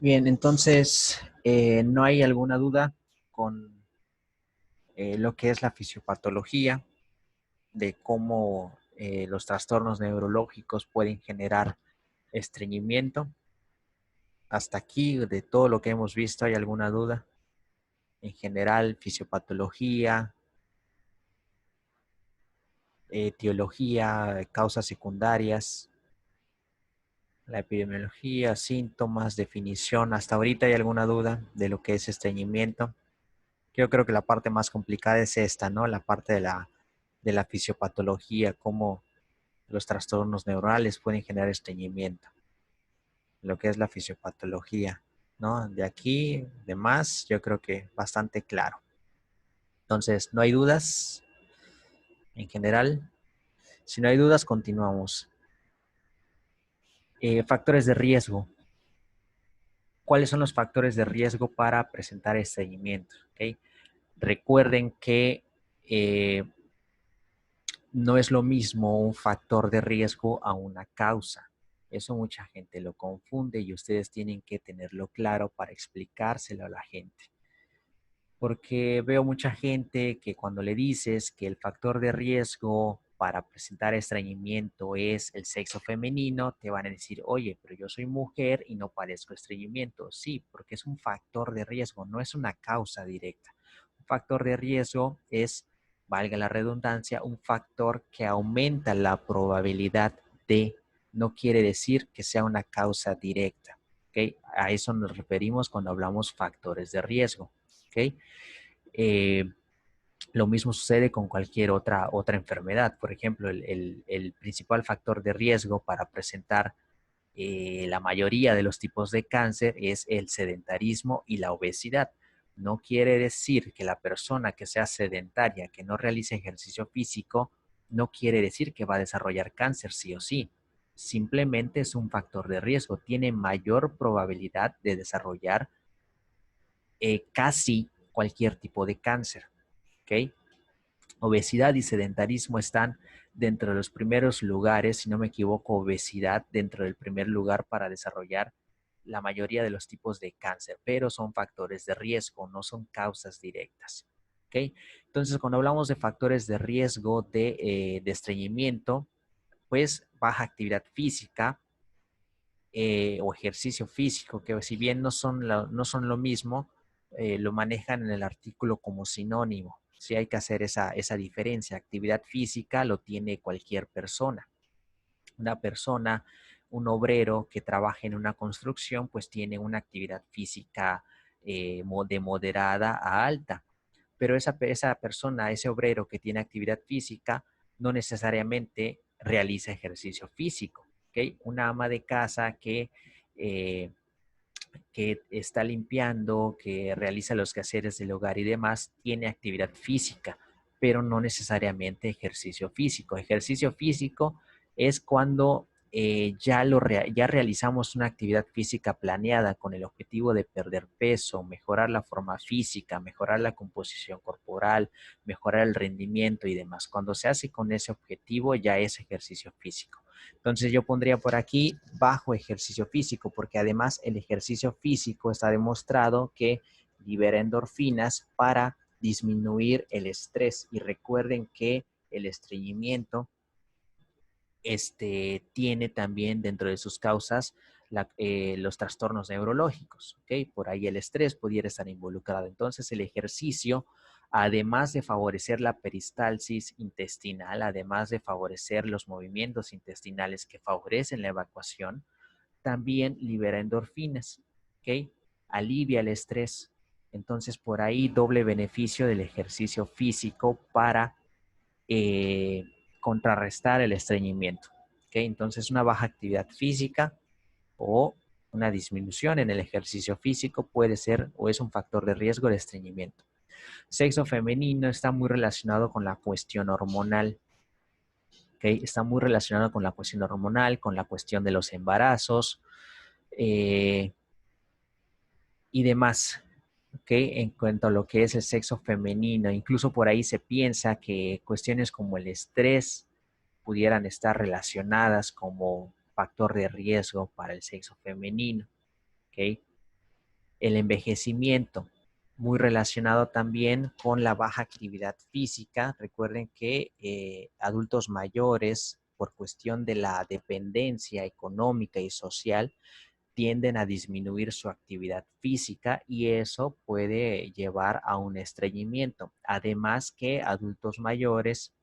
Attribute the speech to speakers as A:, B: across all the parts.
A: Bien, entonces, no hay alguna duda con lo que es la fisiopatología, de cómo los trastornos neurológicos pueden generar estreñimiento. Hasta aquí, de todo lo que hemos visto, ¿hay alguna duda? En general, fisiopatología, etiología, causas secundarias, la epidemiología, síntomas, definición. ¿Hasta ahorita hay alguna duda de lo que es estreñimiento? Yo creo que la parte más complicada es esta, ¿no? La parte de la fisiopatología, cómo los trastornos neurales pueden generar estreñimiento, lo que es la fisiopatología, ¿no? De aquí, de más, yo creo que bastante claro. Entonces, no hay dudas en general. Si no hay dudas, continuamos. Factores de riesgo. ¿Cuáles son los factores de riesgo para presentar estreñimiento? ¿Okay? Recuerden que no es lo mismo un factor de riesgo a una causa. Eso mucha gente lo confunde y ustedes tienen que tenerlo claro para explicárselo a la gente. Porque veo mucha gente que cuando le dices que el factor de riesgo para presentar estreñimiento es el sexo femenino, te van a decir, oye, pero yo soy mujer y no padezco estreñimiento. Sí, porque es un factor de riesgo, no es una causa directa. Un factor de riesgo es, valga la redundancia, un factor que aumenta la probabilidad de, no quiere decir que sea una causa directa. ¿Okay? A eso nos referimos cuando hablamos factores de riesgo. ¿Okay? Eh, lo mismo sucede con cualquier otra enfermedad. Por ejemplo, el principal factor de riesgo para presentar la mayoría de los tipos de cáncer es el sedentarismo y la obesidad. No quiere decir que la persona que sea sedentaria, que no realice ejercicio físico, no quiere decir que va a desarrollar cáncer sí o sí. Simplemente es un factor de riesgo. Tiene mayor probabilidad de desarrollar casi cualquier tipo de cáncer. ¿Ok? Obesidad y sedentarismo están dentro de los primeros lugares, si no me equivoco, obesidad dentro del primer lugar para desarrollar la mayoría de los tipos de cáncer, pero son factores de riesgo, no son causas directas. ¿Ok? Entonces, cuando hablamos de factores de riesgo de estreñimiento, pues baja actividad física o ejercicio físico, que si bien no son lo mismo, lo manejan en el artículo como sinónimo. Sí hay que hacer esa diferencia. Actividad física lo tiene cualquier persona. Una persona, un obrero que trabaja en una construcción, pues tiene una actividad física de moderada a alta. Pero esa persona, ese obrero que tiene actividad física, no necesariamente realiza ejercicio físico. ¿Okay? Una ama de casa eh, que está limpiando, que realiza los quehaceres del hogar y demás, tiene actividad física, pero no necesariamente ejercicio físico. Ejercicio físico es cuando ya realizamos una actividad física planeada con el objetivo de perder peso, mejorar la forma física, mejorar la composición corporal, mejorar el rendimiento y demás. Cuando se hace con ese objetivo ya es ejercicio físico. Entonces yo pondría por aquí bajo ejercicio físico, porque además el ejercicio físico está demostrado que libera endorfinas para disminuir el estrés. Y recuerden que el estreñimiento tiene también dentro de sus causas los trastornos neurológicos. ¿Okay? Por ahí el estrés pudiera estar involucrado. Entonces el ejercicio, además de favorecer la peristalsis intestinal, además de favorecer los movimientos intestinales que favorecen la evacuación, también libera endorfinas. ¿Okay? Alivia el estrés. Entonces por ahí doble beneficio del ejercicio físico para eh, contrarrestar el estreñimiento. ¿Okay? Entonces, una baja actividad física o una disminución en el ejercicio físico puede ser o es un factor de riesgo de estreñimiento. Sexo femenino está muy relacionado con la cuestión hormonal. ¿Okay? Está muy relacionado con la cuestión hormonal, con la cuestión de los embarazos eh, y demás. ¿Okay? En cuanto a lo que es el sexo femenino, incluso por ahí se piensa que cuestiones como el estrés pudieran estar relacionadas como factor de riesgo para el sexo femenino. ¿Okay? El envejecimiento, muy relacionado también con la baja actividad física. Recuerden que adultos mayores, por cuestión de la dependencia económica y social, tienden a disminuir su actividad física y eso puede llevar a un estreñimiento. Además que adultos mayores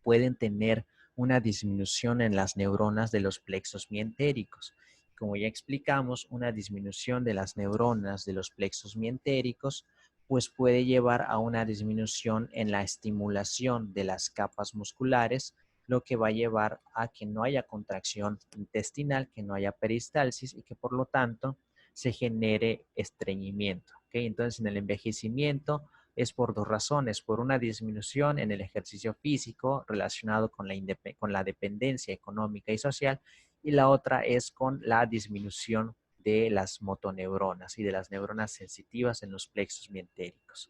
A: pueden tener una disminución en las neuronas de los plexos mientéricos. Como ya explicamos, una disminución de las neuronas de los plexos mientéricos pues puede llevar a una disminución en la estimulación de las capas musculares, lo que va a llevar a que no haya contracción intestinal, que no haya peristalsis y que por lo tanto se genere estreñimiento. ¿Okay? Entonces, en el envejecimiento es por dos razones, por una disminución en el ejercicio físico relacionado con la dependencia económica y social, y la otra es con la disminución de las motoneuronas y de las neuronas sensitivas en los plexos mientéricos.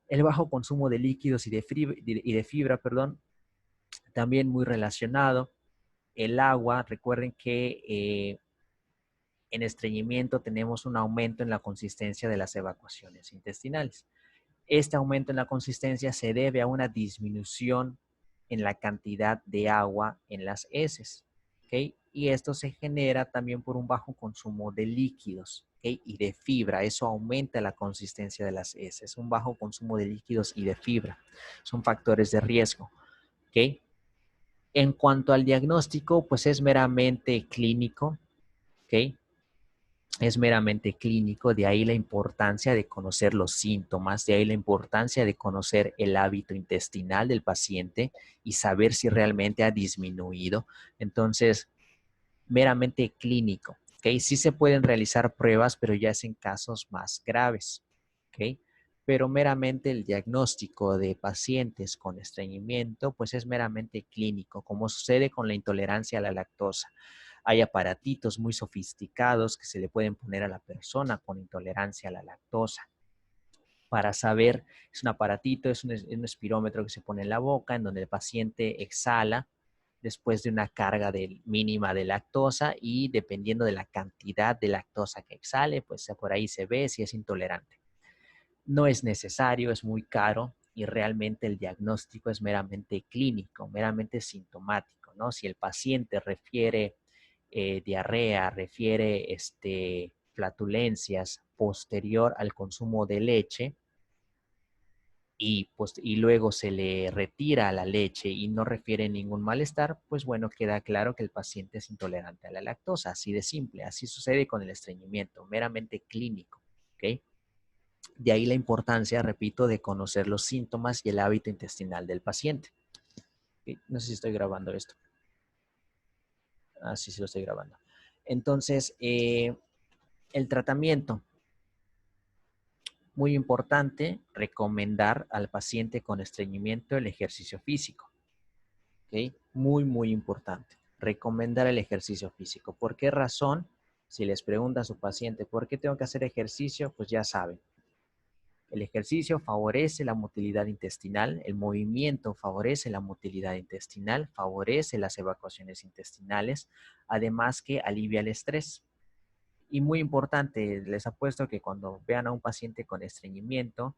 A: El bajo consumo de líquidos y de fibra, perdón, también muy relacionado. El agua, recuerden que en estreñimiento tenemos un aumento en la consistencia de las evacuaciones intestinales. Este aumento en la consistencia se debe a una disminución en la cantidad de agua en las heces, ¿okay? Y esto se genera también por un bajo consumo de líquidos, ¿okay? Y de fibra. Eso aumenta la consistencia de las heces. Un bajo consumo de líquidos y de fibra son factores de riesgo, ¿okay? En cuanto al diagnóstico, pues es meramente clínico, ¿okay? Es meramente clínico, de ahí la importancia de conocer los síntomas, de ahí la importancia de conocer el hábito intestinal del paciente y saber si realmente ha disminuido. Entonces, meramente clínico, ¿ok? Sí se pueden realizar pruebas, pero ya es en casos más graves, ¿ok? Pero meramente el diagnóstico de pacientes con estreñimiento, pues es meramente clínico, como sucede con la intolerancia a la lactosa. Hay aparatitos muy sofisticados que se le pueden poner a la persona con intolerancia a la lactosa para saber, es un aparatito, es un espirómetro que se pone en la boca, en donde el paciente exhala después de una carga mínima de lactosa y dependiendo de la cantidad de lactosa que exhale, pues por ahí se ve si es intolerante. No es necesario, es muy caro y realmente el diagnóstico es meramente clínico, meramente sintomático, ¿no? Si el paciente refiere diarrea, refiere flatulencias posterior al consumo de leche y luego se le retira la leche y no refiere ningún malestar, pues bueno, queda claro que el paciente es intolerante a la lactosa, así de simple. Así sucede con el estreñimiento, meramente clínico, ¿ok? De ahí la importancia, repito, de conocer los síntomas y el hábito intestinal del paciente. ¿Okay? No sé si estoy grabando esto. Ah, sí, sí lo estoy grabando. Entonces, el tratamiento. Muy importante recomendar al paciente con estreñimiento el ejercicio físico. ¿Okay? Muy, muy importante. Recomendar el ejercicio físico. ¿Por qué razón? Si les pregunta a su paciente, ¿por qué tengo que hacer ejercicio? Pues ya saben. El ejercicio favorece la motilidad intestinal, el movimiento favorece la motilidad intestinal, favorece las evacuaciones intestinales, además que alivia el estrés. Y muy importante, les apuesto que cuando vean a un paciente con estreñimiento,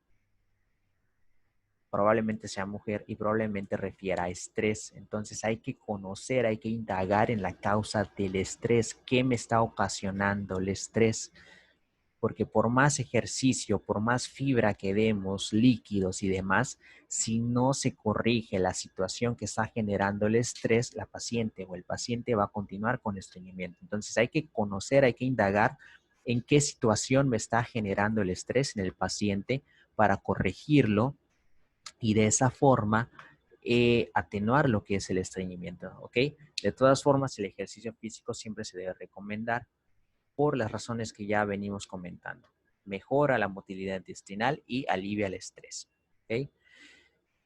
A: probablemente sea mujer y probablemente refiera a estrés. Entonces hay que conocer, hay que indagar en la causa del estrés, qué me está ocasionando el estrés. Porque por más ejercicio, por más fibra que demos, líquidos y demás, si no se corrige la situación que está generando el estrés, la paciente o el paciente va a continuar con estreñimiento. Entonces hay que conocer, hay que indagar en qué situación me está generando el estrés en el paciente para corregirlo y de esa forma atenuar lo que es el estreñimiento, ¿ok? De todas formas, el ejercicio físico siempre se debe recomendar por las razones que ya venimos comentando. Mejora la motilidad intestinal y alivia el estrés, ¿ok?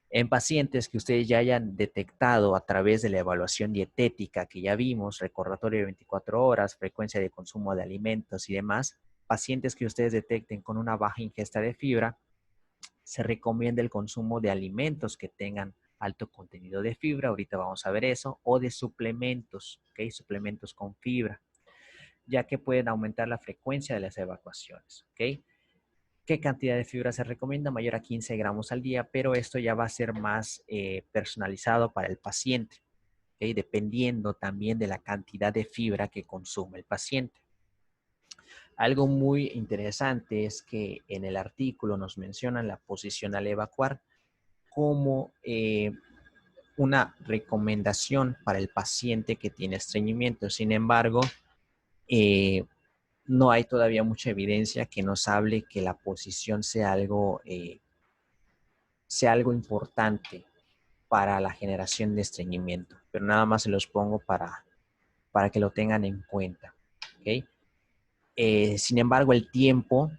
A: En pacientes que ustedes ya hayan detectado a través de la evaluación dietética que ya vimos, recordatorio de 24 horas, frecuencia de consumo de alimentos y demás, pacientes que ustedes detecten con una baja ingesta de fibra, se recomienda el consumo de alimentos que tengan alto contenido de fibra, ahorita vamos a ver eso, o de suplementos, ¿ok? Suplementos con fibra. ya que pueden aumentar la frecuencia de las evacuaciones, ¿ok? ¿Qué cantidad de fibra se recomienda? Mayor a 15 gramos al día, pero esto ya va a ser más personalizado para el paciente, ¿ok? Dependiendo también de la cantidad de fibra que consume el paciente. Algo muy interesante es que en el artículo nos mencionan la posición al evacuar como una recomendación para el paciente que tiene estreñimiento. Sin embargo, eh, no hay todavía mucha evidencia que nos hable que la posición sea algo importante para la generación de estreñimiento. Pero nada más se los pongo para que lo tengan en cuenta. ¿Okay? Sin embargo, el tiempo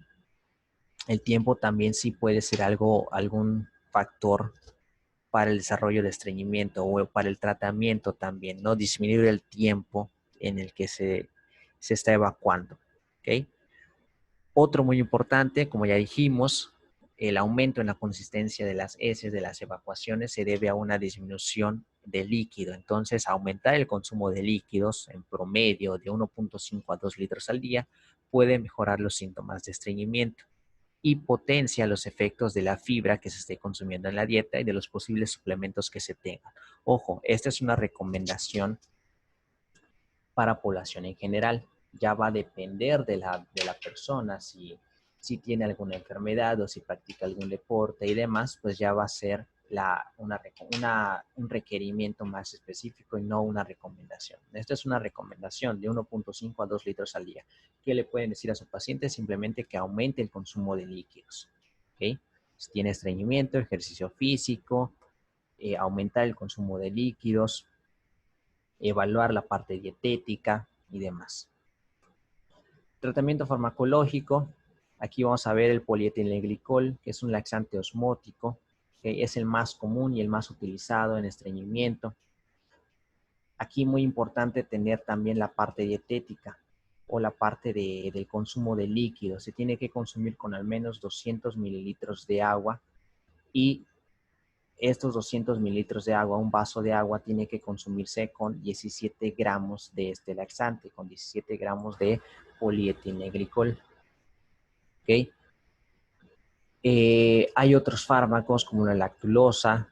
A: también sí puede ser algún factor para el desarrollo de estreñimiento o para el tratamiento también, ¿no? Disminuir el tiempo en el que se está evacuando, ¿ok? Otro muy importante, como ya dijimos, el aumento en la consistencia de las heces de las evacuaciones se debe a una disminución de líquido. Entonces, aumentar el consumo de líquidos en promedio de 1.5 a 2 litros al día puede mejorar los síntomas de estreñimiento y potencia los efectos de la fibra que se esté consumiendo en la dieta y de los posibles suplementos que se tengan. Ojo, esta es una recomendación para población en general. Ya va a depender de la persona si tiene alguna enfermedad o si practica algún deporte y demás, pues ya va a ser un requerimiento más específico y no una recomendación. Esta es una recomendación de 1.5 a 2 litros al día. ¿Qué le pueden decir a su paciente? Simplemente que aumente el consumo de líquidos. ¿Okay? Si tiene estreñimiento, ejercicio físico, aumentar el consumo de líquidos, evaluar la parte dietética y demás. Tratamiento farmacológico. Aquí vamos a ver el polietilenglicol, que es un laxante osmótico, que es el más común y el más utilizado en estreñimiento. Aquí muy importante tener también la parte dietética o la parte del consumo de líquidos. Se tiene que consumir con al menos 200 mililitros de agua y estos 200 mililitros de agua, un vaso de agua, tiene que consumirse con 17 gramos de este laxante, con 17 gramos de polietilenglicol. ¿Okay? Hay otros fármacos como la lactulosa,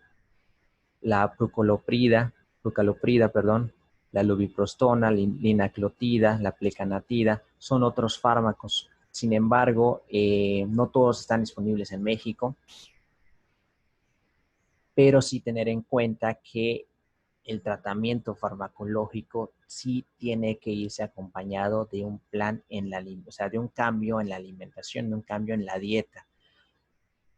A: la prucaloprida, la lubiprostona, linaclotida, la plecanatida, son otros fármacos. Sin embargo, no todos están disponibles en México, pero sí tener en cuenta que el tratamiento farmacológico sí tiene que irse acompañado de un plan o sea, de un cambio en la alimentación, de un cambio en la dieta.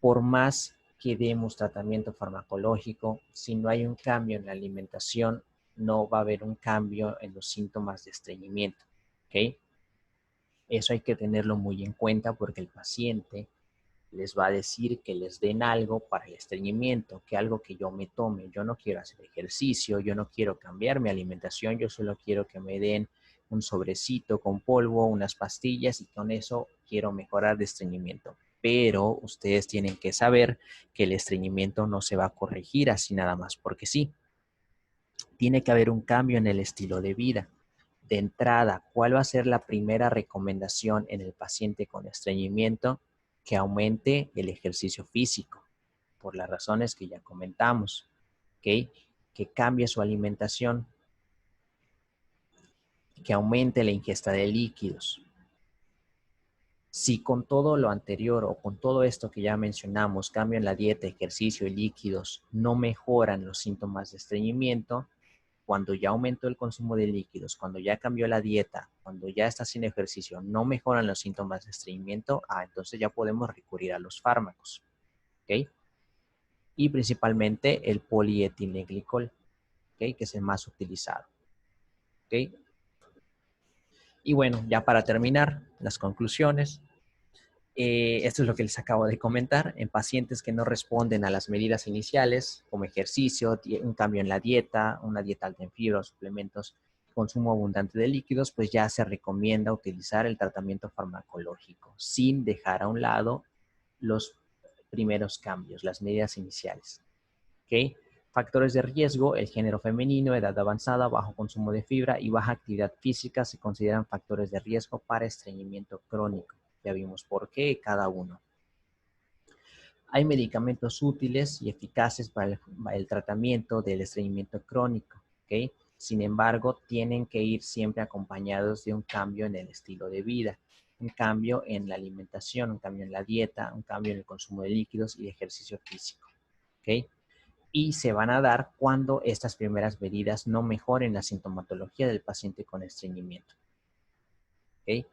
A: Por más que demos tratamiento farmacológico, si no hay un cambio en la alimentación, no va a haber un cambio en los síntomas de estreñimiento. ¿Ok? Eso hay que tenerlo muy en cuenta porque el paciente les va a decir que les den algo para el estreñimiento, que algo que yo me tome. Yo no quiero hacer ejercicio, yo no quiero cambiar mi alimentación, yo solo quiero que me den un sobrecito con polvo, unas pastillas y con eso quiero mejorar de estreñimiento. Pero ustedes tienen que saber que el estreñimiento no se va a corregir así nada más, porque sí, tiene que haber un cambio en el estilo de vida. De entrada, ¿cuál va a ser la primera recomendación en el paciente con estreñimiento? Que aumente el ejercicio físico, por las razones que ya comentamos, ¿ok? Que cambie su alimentación, que aumente la ingesta de líquidos. Si con todo lo anterior o con todo esto que ya mencionamos, cambio en la dieta, ejercicio y líquidos, no mejoran los síntomas de estreñimiento, cuando ya aumentó el consumo de líquidos, cuando ya cambió la dieta, cuando ya está haciendo ejercicio, no mejoran los síntomas de estreñimiento, entonces ya podemos recurrir a los fármacos, ¿ok? Y principalmente el polietilenglicol, ¿ok? Que es el más utilizado, ¿ok? Y bueno, ya para terminar, las conclusiones. Esto es lo que les acabo de comentar. En pacientes que no responden a las medidas iniciales, como ejercicio, un cambio en la dieta, una dieta alta en fibra, suplementos, consumo abundante de líquidos, pues ya se recomienda utilizar el tratamiento farmacológico sin dejar a un lado los primeros cambios, las medidas iniciales. ¿Okay? Factores de riesgo: el género femenino, edad avanzada, bajo consumo de fibra y baja actividad física se consideran factores de riesgo para estreñimiento crónico. Ya vimos por qué cada uno. Hay medicamentos útiles y eficaces para el tratamiento del estreñimiento crónico, ¿ok? Sin embargo, tienen que ir siempre acompañados de un cambio en el estilo de vida, un cambio en la alimentación, un cambio en la dieta, un cambio en el consumo de líquidos y ejercicio físico, ¿ok? Y se van a dar cuando estas primeras medidas no mejoren la sintomatología del paciente con estreñimiento, ¿ok?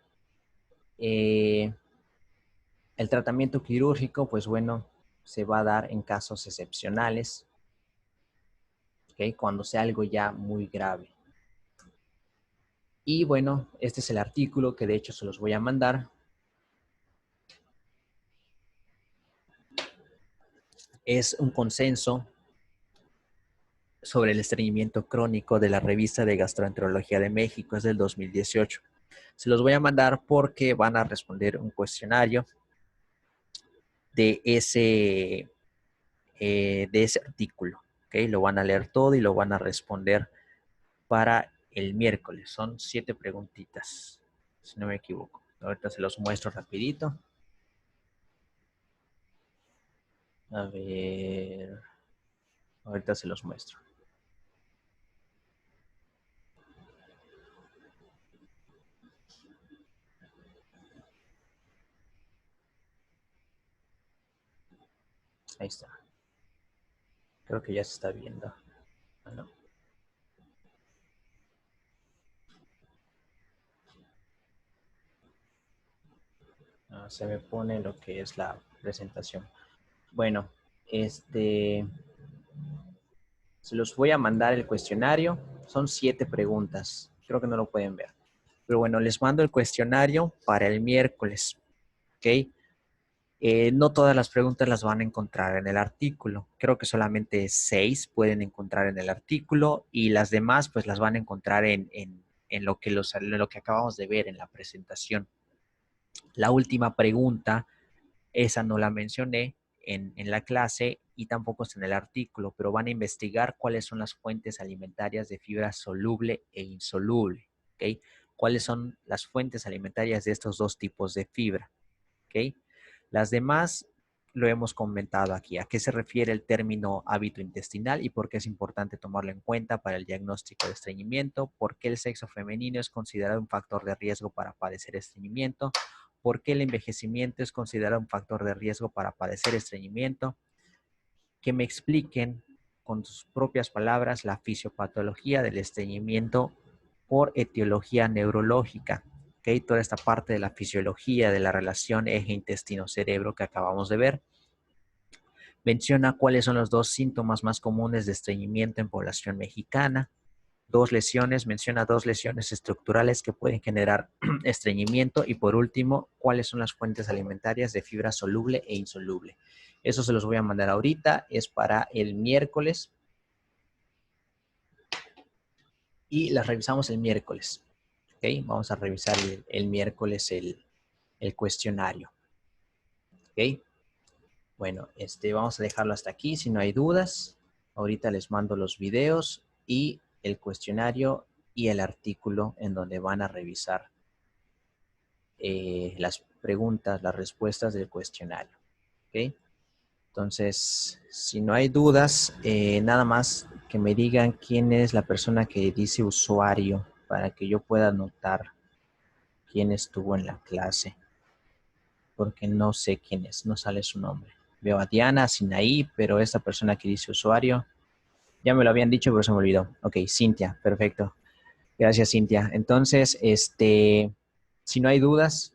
A: El tratamiento quirúrgico, pues bueno, se va a dar en casos excepcionales, ¿ok? Cuando sea algo ya muy grave. Y bueno, este es el artículo que de hecho se los voy a mandar. Es un consenso sobre el estreñimiento crónico de la revista de Gastroenterología de México, es del 2018. Se los voy a mandar porque van a responder un cuestionario de ese artículo, ¿ok? Lo van a leer todo y lo van a responder para el miércoles. Son 7 preguntitas, si no me equivoco. Ahorita se los muestro rapidito. A ver, ahorita se los muestro. Ahí está. Creo que ya se está viendo. Bueno. Se me pone lo que es la presentación. Bueno, se los voy a mandar el cuestionario. Son 7 preguntas. Creo que no lo pueden ver. Pero bueno, les mando el cuestionario para el miércoles. ¿Ok? No todas las preguntas las van a encontrar en el artículo. Creo que solamente 6 pueden encontrar en el artículo y las demás pues las van a encontrar en lo que acabamos de ver en la presentación. La última pregunta, esa no la mencioné en la clase y tampoco está en el artículo, pero van a investigar cuáles son las fuentes alimentarias de fibra soluble e insoluble, ¿ok? ¿Cuáles son las fuentes alimentarias de estos dos tipos de fibra? ¿Ok? Las demás lo hemos comentado aquí. ¿A qué se refiere el término hábito intestinal y por qué es importante tomarlo en cuenta para el diagnóstico de estreñimiento? ¿Por qué el sexo femenino es considerado un factor de riesgo para padecer estreñimiento? ¿Por qué el envejecimiento es considerado un factor de riesgo para padecer estreñimiento? Que me expliquen con sus propias palabras la fisiopatología del estreñimiento por etiología neurológica. ¿Okay? Toda esta parte de la fisiología de la relación eje intestino-cerebro que acabamos de ver. Menciona cuáles son los 2 síntomas más comunes de estreñimiento en población mexicana. Menciona 2 lesiones estructurales que pueden generar estreñimiento. Y por último, cuáles son las fuentes alimentarias de fibra soluble e insoluble. Eso se los voy a mandar ahorita, es para el miércoles. Y las revisamos el miércoles. ¿Ok? Vamos a revisar el miércoles el cuestionario. ¿Ok? Bueno, vamos a dejarlo hasta aquí. Si no hay dudas, ahorita les mando los videos y el cuestionario y el artículo en donde van a revisar las preguntas, las respuestas del cuestionario. ¿Ok? Entonces, si no hay dudas, nada más que me digan quién es la persona que dice usuario para que yo pueda anotar quién estuvo en la clase, porque no sé quién es, no sale su nombre. Veo a Diana, Sinaí, pero esta persona que dice usuario, ya me lo habían dicho, pero se me olvidó. Ok, Cintia, perfecto. Gracias, Cintia. Entonces, si no hay dudas,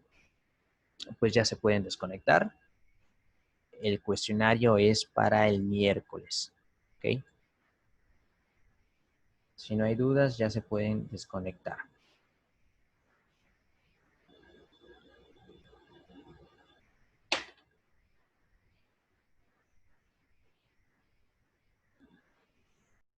A: pues ya se pueden desconectar. El cuestionario es para el miércoles. ¿Ok? Si no hay dudas, ya se pueden desconectar.